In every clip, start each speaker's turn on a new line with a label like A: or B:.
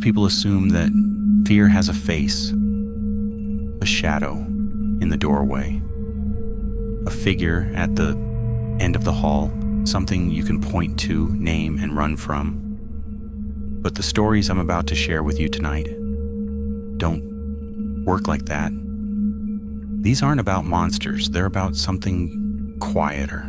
A: people assume that fear has a face, a shadow in the doorway, a figure at the end of the hall, something you can point to, name, and run from. But the stories I'm about to share with you tonight don't work like that. These aren't about monsters. They're about something quieter,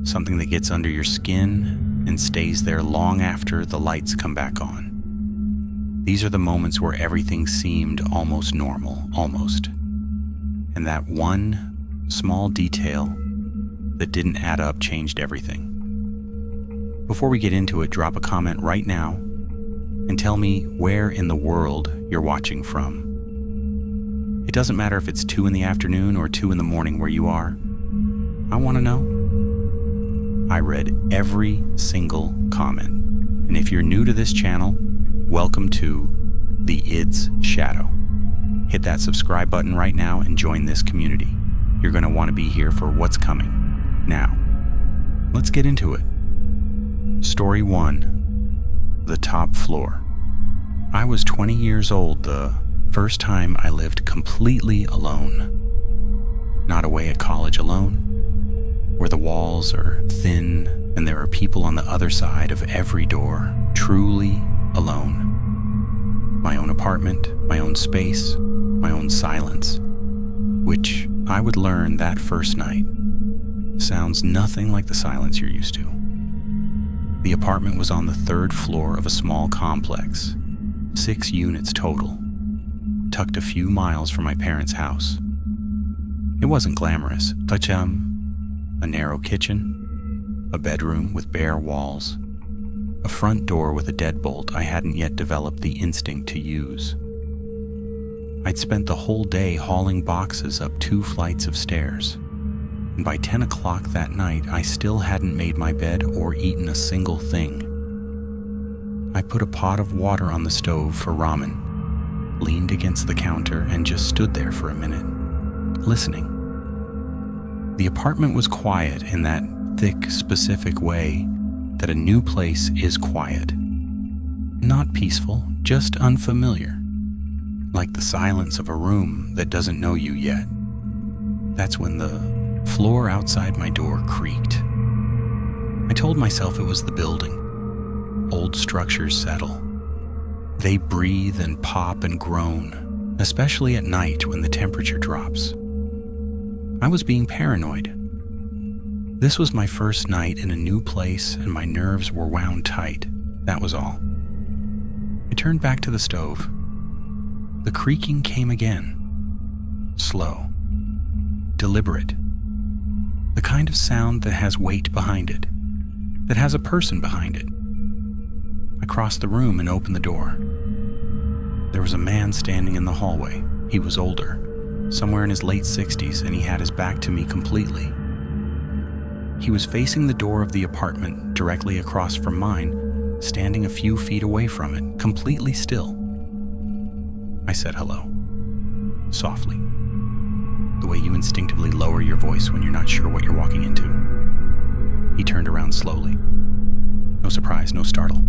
A: something that gets under your skin and stays there long after the lights come back on. These are the moments where everything seemed almost normal, almost. And that one small detail that didn't add up changed everything. Before we get into it, drop a comment right now and tell me where in the world you're watching from. It doesn't matter if it's 2 in the afternoon or 2 in the morning where you are. I want to know. I read every single comment. And if you're new to this channel, welcome to the Id's Shadow. Hit that subscribe button right now and join this community. You're going to want to be here for what's coming. Now, let's get into it. Story 1, the top floor. I was 20 years old the first time I lived completely alone. Not away at college alone, where the walls are thin and there are people on the other side of every door, truly alone. My own apartment, my own space, my own silence, which I would learn that first night sounds nothing like the silence you're used to. The apartment was on the 3rd floor of a small complex, 6 units total, tucked a few miles from my parents' house. It wasn't glamorous, but a narrow kitchen, a bedroom with bare walls, a front door with a deadbolt I hadn't yet developed the instinct to use. I'd spent the whole day hauling boxes up 2 flights of stairs, and by 10 o'clock that night I still hadn't made my bed or eaten a single thing. I put a pot of water on the stove for ramen, leaned against the counter, and just stood there for a minute, listening. The apartment was quiet in that thick, specific way that a new place is quiet. Not peaceful, just unfamiliar, like the silence of a room that doesn't know you yet. That's when the floor outside my door creaked. I told myself it was the building. Old structures settle. They breathe and pop and groan, especially at night when the temperature drops. I was being paranoid. This was my first night in a new place and my nerves were wound tight. That was all. I turned back to the stove. The creaking came again. Slow. Deliberate. The kind of sound that has weight behind it, that has a person behind it. I crossed the room and opened the door. There was a man standing in the hallway. He was older, somewhere in his late 60s, and he had his back to me completely. He was facing the door of the apartment directly across from mine, standing a few feet away from it, completely still. I said hello, softly, the way you instinctively lower your voice when you're not sure what you're walking into. He turned around slowly. No surprise, no startle.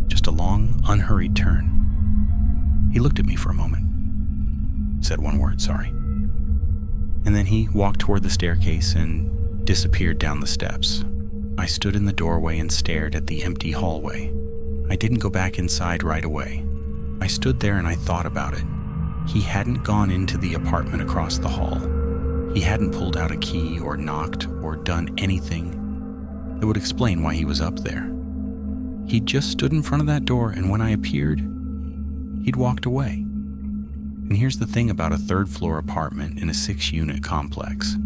A: Just a long, unhurried turn. He looked at me for a moment, said one word, sorry. And then he walked toward the staircase and disappeared down the steps. I stood in the doorway and stared at the empty hallway. I didn't go back inside right away. I stood there and I thought about it. He hadn't gone into the apartment across the hall. He hadn't pulled out a key or knocked or done anything that would explain why he was up there. He just stood in front of that door, and when I appeared, he'd walked away. And here's the thing about a 3rd floor apartment in a 6-unit complex.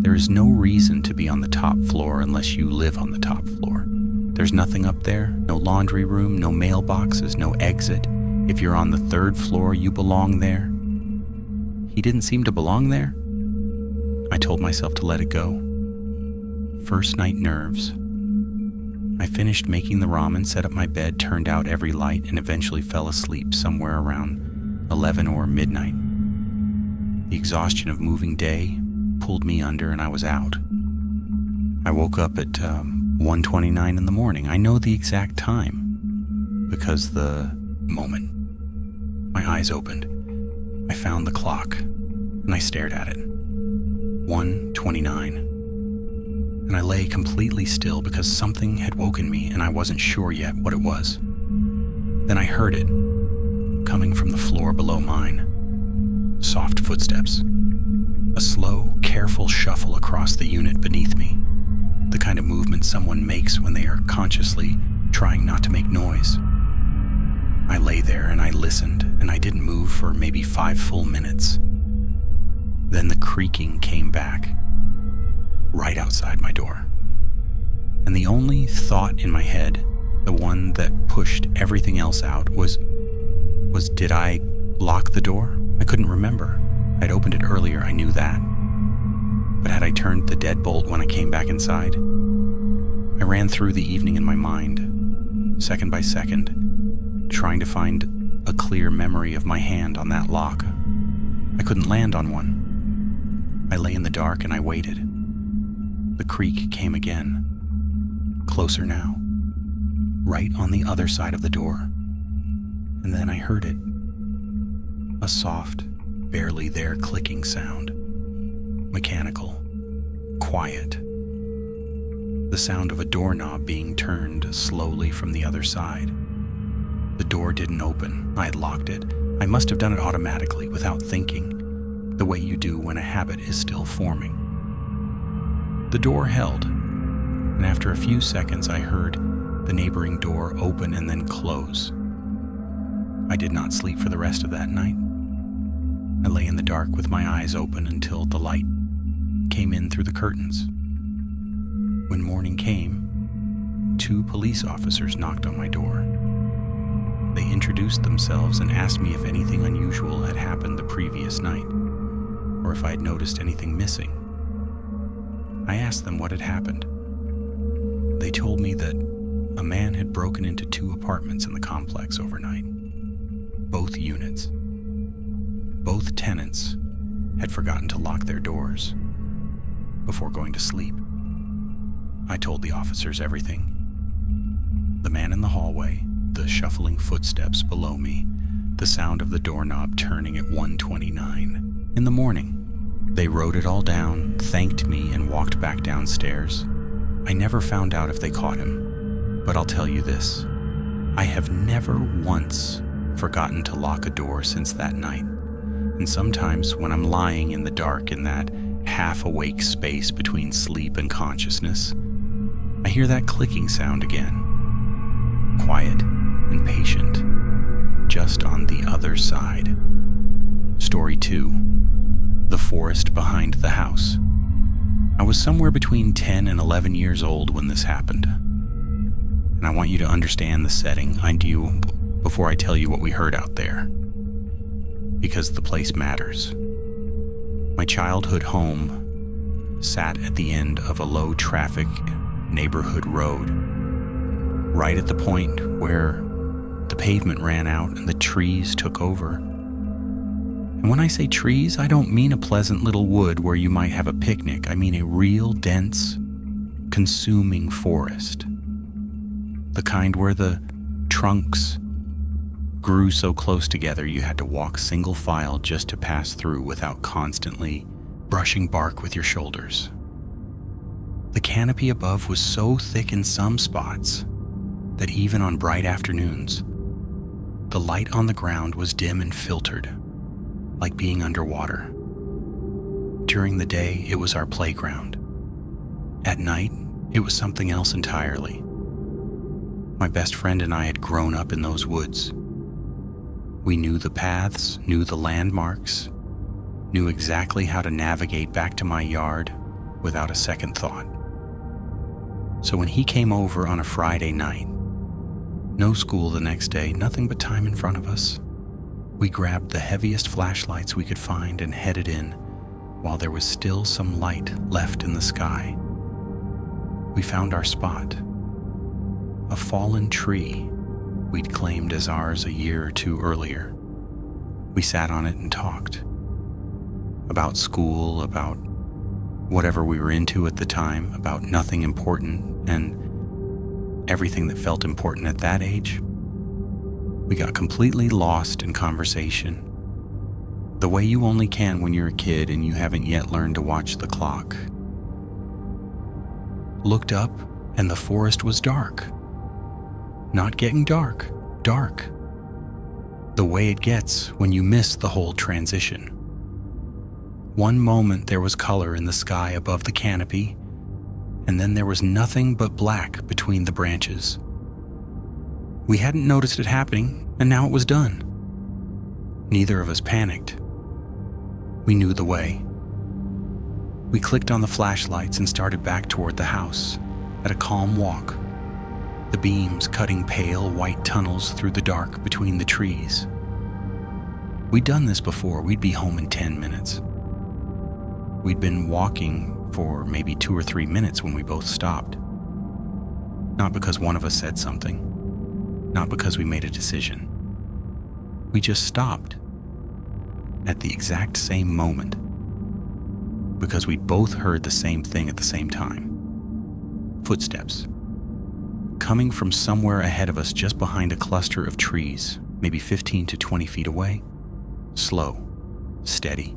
A: There is no reason to be on the top floor unless you live on the top floor. There's nothing up there, no laundry room, no mailboxes, no exit. If you're on the 3rd floor, you belong there. He didn't seem to belong there. I told myself to let it go. First night nerves. I finished making the ramen, set up my bed, turned out every light, and eventually fell asleep somewhere around 11 or midnight. The exhaustion of moving day pulled me under and I was out. I woke up at 1:29 in the morning. I know the exact time. because the moment my eyes opened, I found the clock and I stared at it. 1:29. And I lay completely still because something had woken me and I wasn't sure yet what it was. Then I heard it, coming from the floor below mine. Soft footsteps. A slow, careful shuffle across the unit beneath me. The kind of movement someone makes when they are consciously trying not to make noise. I lay there and I listened, and I didn't move for maybe 5 full minutes. Then the creaking came back, right outside my door. And the only thought in my head, the one that pushed everything else out, was did I lock the door? I couldn't remember. I'd opened it earlier, I knew that. But had I turned the deadbolt when I came back inside? I ran through the evening in my mind, second by second, trying to find a clear memory of my hand on that lock. I couldn't land on one. I lay in the dark and I waited. The creak came again, closer now, right on the other side of the door. And then I heard it. A soft, barely there clicking sound. Mechanical. Quiet. The sound of a doorknob being turned slowly from the other side. The door didn't open. I had locked it. I must have done it automatically, without thinking, the way you do when a habit is still forming. The door held, and after a few seconds I heard the neighboring door open and then close. I did not sleep for the rest of that night. I lay in the dark with my eyes open until the light came in through the curtains. When morning came, 2 police officers knocked on my door. They introduced themselves and asked me if anything unusual had happened the previous night, or if I had noticed anything missing. I asked them what had happened. They told me that a man had broken into 2 apartments in the complex overnight. Both units. Both tenants had forgotten to lock their doors before going to sleep. I told the officers everything. The man in the hallway, the shuffling footsteps below me, the sound of the doorknob turning at 1:29 in the morning. They wrote it all down, thanked me, and walked back downstairs. I never found out if they caught him, but I'll tell you this. I have never once forgotten to lock a door since that night. And sometimes when I'm lying in the dark in that half-awake space between sleep and consciousness, I hear that clicking sound again. Quiet and patient, just on the other side. Story 2. The forest behind the house. I was somewhere between 10 and 11 years old when this happened. And I want you to understand the setting I do before I tell you what we heard out there, because the place matters. My childhood home sat at the end of a low-traffic neighborhood road, right at the point where the pavement ran out and the trees took over. And when I say trees, I don't mean a pleasant little wood where you might have a picnic. I mean a real dense, consuming forest. The kind where the trunks grew so close together you had to walk single file just to pass through without constantly brushing bark with your shoulders. The canopy above was so thick in some spots that even on bright afternoons, the light on the ground was dim and filtered, like being underwater. During the day, it was our playground. At night, it was something else entirely. My best friend and I had grown up in those woods. We knew the paths, knew the landmarks, knew exactly how to navigate back to my yard without a second thought. So when he came over on a Friday night, no school the next day, nothing but time in front of us, we grabbed the heaviest flashlights we could find and headed in while there was still some light left in the sky. We found our spot, a fallen tree we'd claimed as ours a year or 2 earlier. We sat on it and talked about school, about whatever we were into at the time, about nothing important and everything that felt important at that age. We got completely lost in conversation, the way you only can when you're a kid and you haven't yet learned to watch the clock. Looked up, and the forest was dark. Not getting dark, dark. The way it gets when you miss the whole transition. One moment there was color in the sky above the canopy, and then there was nothing but black between the branches. We hadn't noticed it happening, and now it was done. Neither of us panicked. We knew the way. We clicked on the flashlights and started back toward the house, at a calm walk, the beams cutting pale white tunnels through the dark between the trees. We'd done this before. We'd be home in 10 minutes. We'd been walking for maybe 2 or 3 minutes when we both stopped. Not because one of us said something, not because we made a decision. We just stopped at the exact same moment because we both heard the same thing at the same time. Footsteps coming from somewhere ahead of us, just behind a cluster of trees, maybe 15 to 20 feet away. Slow, steady,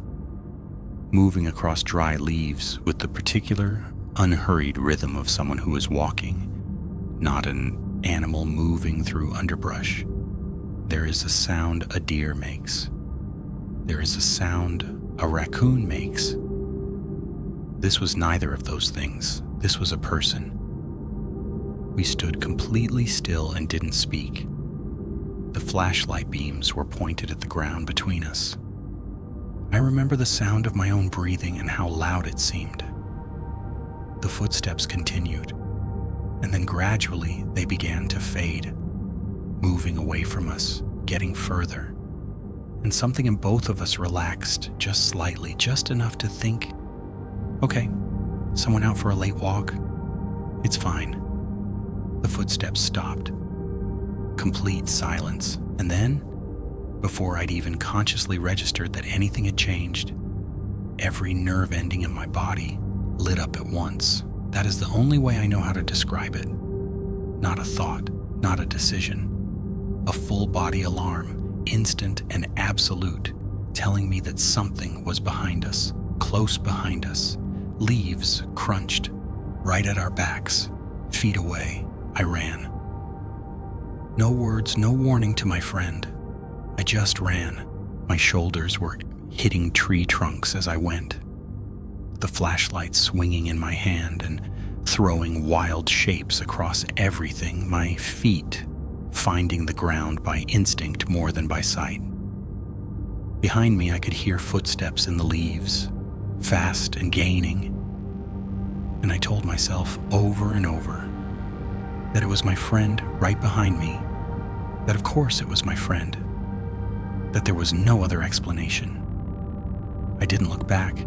A: moving across dry leaves with the particular unhurried rhythm of someone who is walking, not an animal moving through underbrush. There is a sound a deer makes. There is a sound a raccoon makes. This was neither of those things. This was a person. We stood completely still and didn't speak. The flashlight beams were pointed at the ground between us. I remember the sound of my own breathing and how loud it seemed. The footsteps continued, and then gradually they began to fade, moving away from us, getting further. And something in both of us relaxed just slightly, just enough to think, okay, someone out for a late walk? It's fine. The footsteps stopped. Complete silence. And then, before I'd even consciously registered that anything had changed, every nerve ending in my body lit up at once. That is the only way I know how to describe it. Not a thought, not a decision. A full body alarm, instant and absolute, telling me that something was behind us, close behind us. Leaves crunched, right at our backs, feet away. I ran. No words, no warning to my friend. I just ran. My shoulders were hitting tree trunks as I went, the flashlight swinging in my hand and throwing wild shapes across everything, my feet finding the ground by instinct more than by sight. Behind me, I could hear footsteps in the leaves, fast and gaining, and I told myself over and over that it was my friend right behind me, that of course it was my friend, that there was no other explanation. I didn't look back.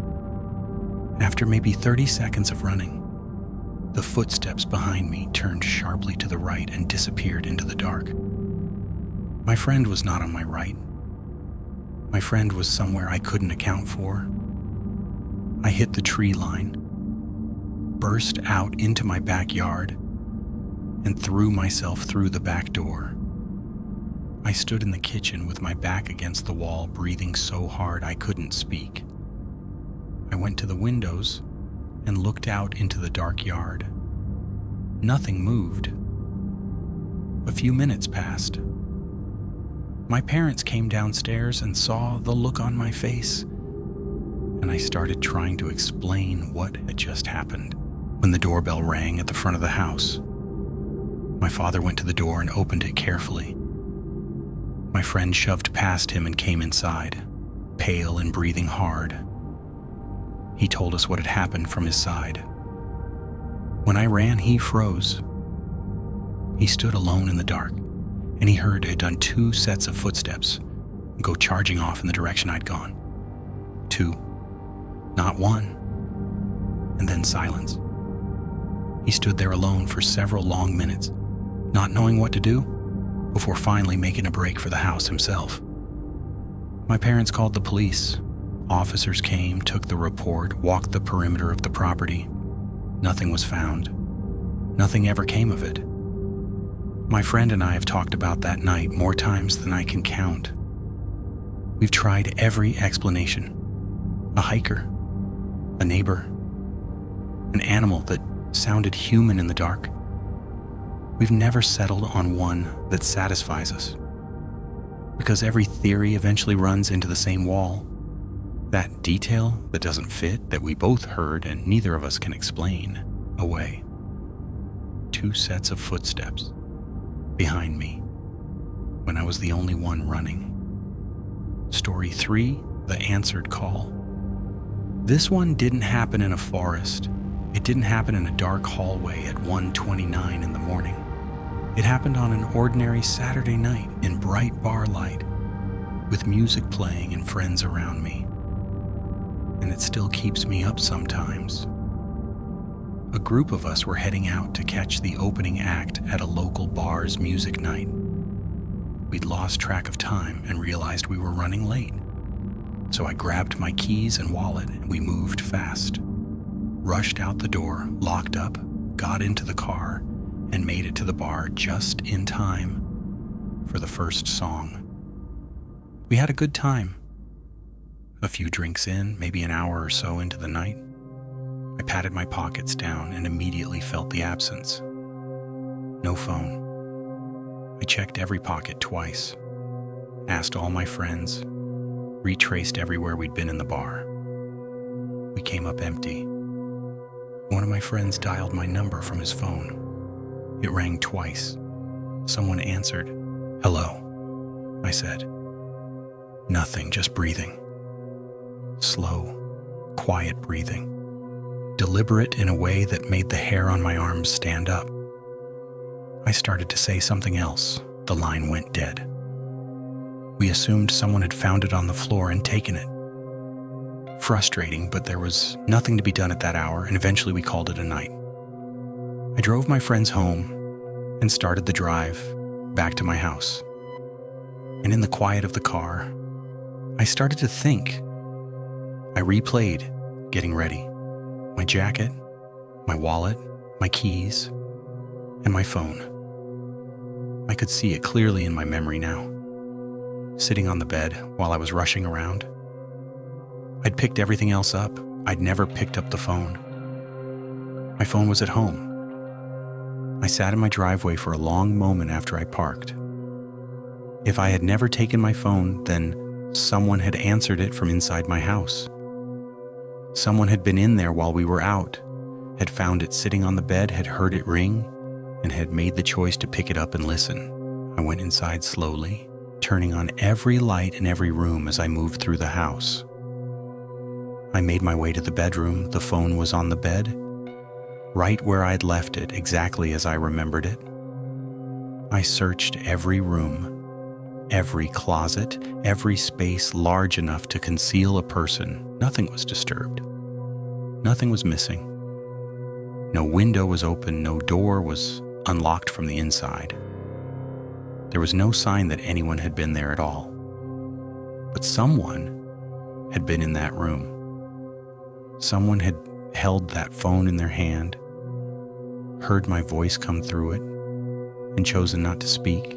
A: After maybe 30 seconds of running, the footsteps behind me turned sharply to the right and disappeared into the dark. My friend was not on my right. My friend was somewhere I couldn't account for. I hit the tree line, burst out into my backyard, and threw myself through the back door. I stood in the kitchen with my back against the wall, breathing so hard I couldn't speak. I went to the windows and looked out into the dark yard. Nothing moved. A few minutes passed. My parents came downstairs and saw the look on my face, and I started trying to explain what had just happened when the doorbell rang at the front of the house. My father went to the door and opened it carefully. My friend shoved past him and came inside, pale and breathing hard. He told us what had happened from his side. When I ran, he froze. He stood alone in the dark, and he heard I had done 2 sets of footsteps go charging off in the direction I'd gone. 2, not 1, and then silence. He stood there alone for several long minutes, not knowing what to do, before finally making a break for the house himself. My parents called the police. Officers came, took the report, walked the perimeter of the property. Nothing was found. Nothing ever came of it. My friend and I have talked about that night more times than I can count. We've tried every explanation. A hiker, a neighbor, an animal that sounded human in the dark. We've never settled on one that satisfies us, because every theory eventually runs into the same wall. That detail that doesn't fit, that we both heard and neither of us can explain away. 2 sets of footsteps behind me when I was the only one running. Story 3, the answered call. This one didn't happen in a forest. It didn't happen in a dark hallway at 1:29 in the morning. It happened on an ordinary Saturday night in bright bar light, with music playing and friends around me. And it still keeps me up sometimes. A group of us were heading out to catch the opening act at a local bar's music night. We'd lost track of time and realized we were running late. So I grabbed my keys and wallet and we moved fast. Rushed out the door, locked up, got into the car, and made it to the bar just in time for the first song. We had a good time. A few drinks in, maybe an hour or so into the night, I patted my pockets down and immediately felt the absence. No phone. I checked every pocket twice, asked all my friends, retraced everywhere we'd been in the bar. We came up empty. One of my friends dialed my number from his phone. It rang twice. Someone answered. "Hello," I said. Nothing, just breathing. Slow, quiet breathing. Deliberate in a way that made the hair on my arms stand up. I started to say something else. The line went dead. We assumed someone had found it on the floor and taken it. Frustrating, but there was nothing to be done at that hour, and eventually we called it a night. I drove my friends home and started the drive back to my house. And in the quiet of the car, I started to think. I replayed getting ready. My jacket, my wallet, my keys, and my phone. I could see it clearly in my memory now. Sitting on the bed while I was rushing around. I'd picked everything else up. I'd never picked up the phone. My phone was at home. I sat in my driveway for a long moment after I parked. If I had never taken my phone, then someone had answered it from inside my house. Someone had been in there while we were out, had found it sitting on the bed, had heard it ring, and had made the choice to pick it up and listen. I went inside slowly, turning on every light in every room as I moved through the house. I made my way to the bedroom. The phone was on the bed, right where I'd left it, exactly as I remembered it. I searched every room, every closet, every space large enough to conceal a person. Nothing was disturbed. Nothing was missing. No window was open, no door was unlocked from the inside. There was no sign that anyone had been there at all. But someone had been in that room. Someone had held that phone in their hand, heard my voice come through it, and chosen not to speak.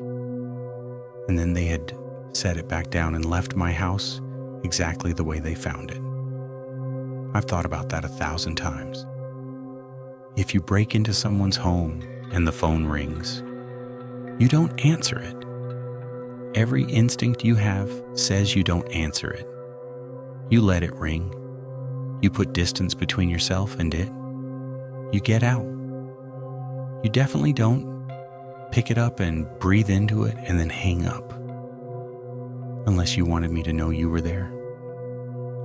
A: And then they had set it back down and left my house exactly the way they found it. I've thought about that 1,000 times. If you break into someone's home and the phone rings, you don't answer it. Every instinct you have says you don't answer it. You let it ring. You put distance between yourself and it. You get out. You definitely don't pick it up and breathe into it and then hang up. Unless you wanted me to know you were there.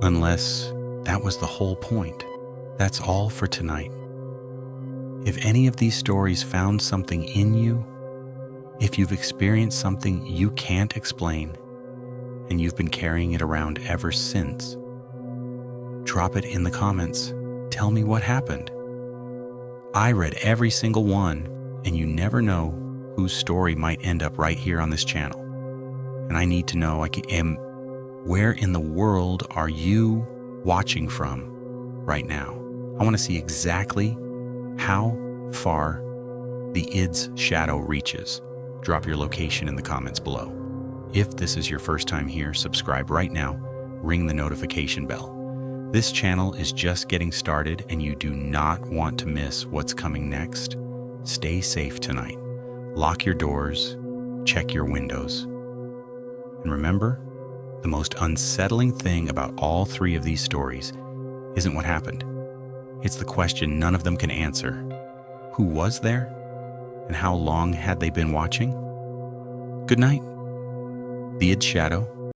A: Unless that was the whole point. That's all for tonight. If any of these stories found something in you, if you've experienced something you can't explain, and you've been carrying it around ever since, drop it in the comments. Tell me what happened. I read every single one, and you never know whose story might end up right here on this channel. And I need to know, where in the world are you watching from right now? I want to see exactly how far the id's shadow reaches. Drop your location in the comments below. If this is your first time here, subscribe right now, ring the notification bell. This channel is just getting started and you do not want to miss what's coming next. Stay safe tonight. Lock your doors, check your windows. And remember, the most unsettling thing about all three of these stories isn't what happened. It's the question none of them can answer. Who was there? And how long had they been watching? Good night. The Id Shadow